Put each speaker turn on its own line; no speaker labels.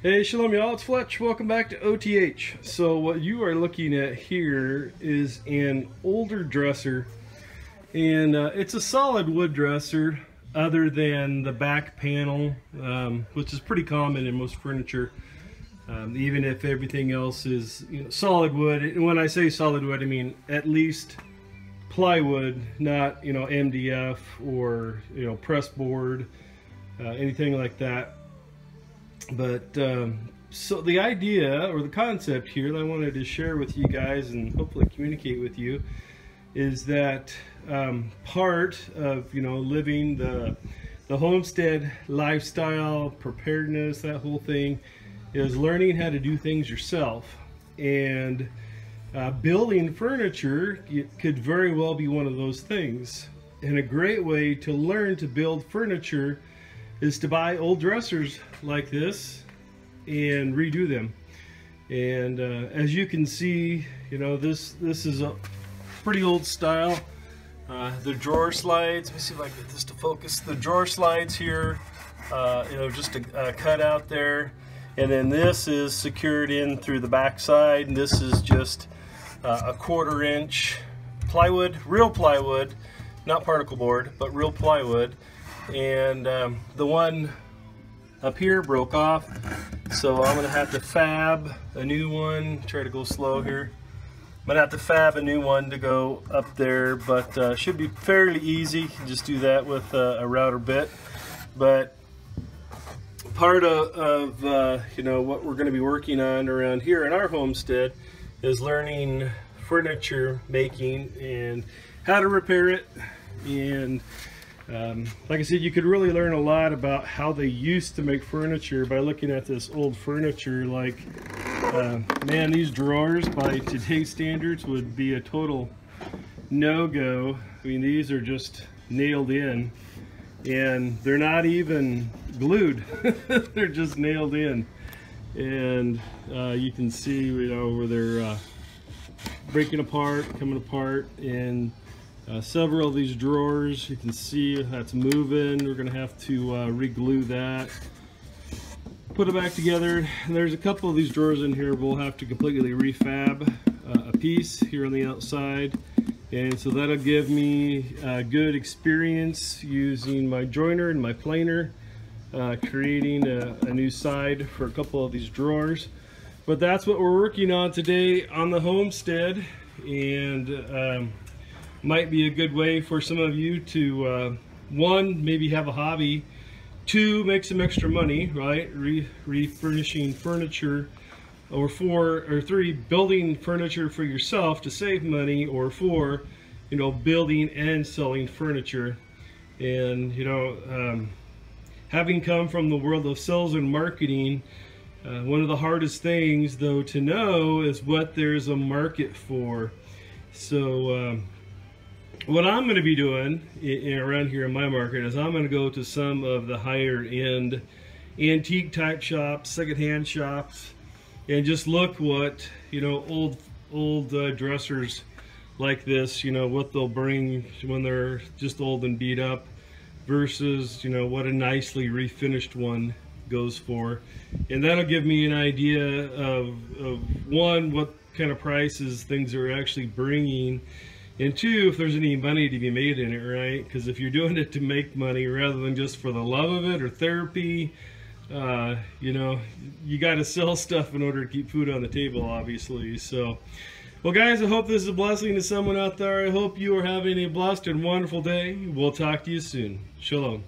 Hey, shalom y'all, it's Fletch. Welcome back to OTH. So what you are looking at here is an older dresser, and it's a solid wood dresser other than the back panel, which is pretty common in most furniture, even if everything else is solid wood. And when I say solid wood, I mean at least plywood, not MDF or press board, anything like that. But so the idea or the concept here that I wanted to share with you guys and hopefully communicate with you is that part of living the homestead lifestyle, preparedness, that whole thing, is learning how to do things yourself. And building furniture could very well be one of those things. And a great way to learn to build furniture is to buy old dressers like this and redo them. And as you can see, this is a pretty old style. The drawer slides, let me see if I can get this to focus. The drawer slides here, just a cut out there, and then this is secured in through the back side, and this is just a 1/4 inch plywood, real plywood, not particle board, but real plywood. And the one up here broke off, so I'm gonna have to fab a new one. Try to go slow here. I'm gonna have to fab a new one to go up there, but should be fairly easy. You can just do that with a router bit. But part of what we're going to be working on around here in our homestead is learning furniture making and how to repair it. And like I said, you could really learn a lot about how they used to make furniture by looking at this old furniture. Like, man, these drawers by today's standards would be a total no-go. I mean, these are just nailed in, and they're not even glued. They're just nailed in. And you can see, where they're breaking apart, coming apart, and several of these drawers, you can see that's moving. We're going to have to re-glue that, put it back together. And there's a couple of these drawers in here we'll have to completely refab a piece here on the outside. And so that'll give me a good experience using my joiner and my planer, creating a new side for a couple of these drawers. But that's what we're working on today on the homestead, and might be a good way for some of you to, one, maybe have a hobby, two, make some extra money, right? Refurnishing furniture, or three, building furniture for yourself to save money, or four, building and selling furniture. And having come from the world of sales and marketing, one of the hardest things though to know is what there's a market for. So what I'm going to be doing around here in my market is I'm going to go to some of the higher end antique type shops, secondhand shops, and just look what old dressers like this, what they'll bring when they're just old and beat up, versus what a nicely refinished one goes for. And that'll give me an idea of one, what kind of prices things are actually bringing, and two, if there's any money to be made in it, right? Because if you're doing it to make money rather than just for the love of it or therapy, you got to sell stuff in order to keep food on the table, obviously. So, well guys, I hope this is a blessing to someone out there. I hope you are having a blessed and wonderful day. We'll talk to you soon. Shalom.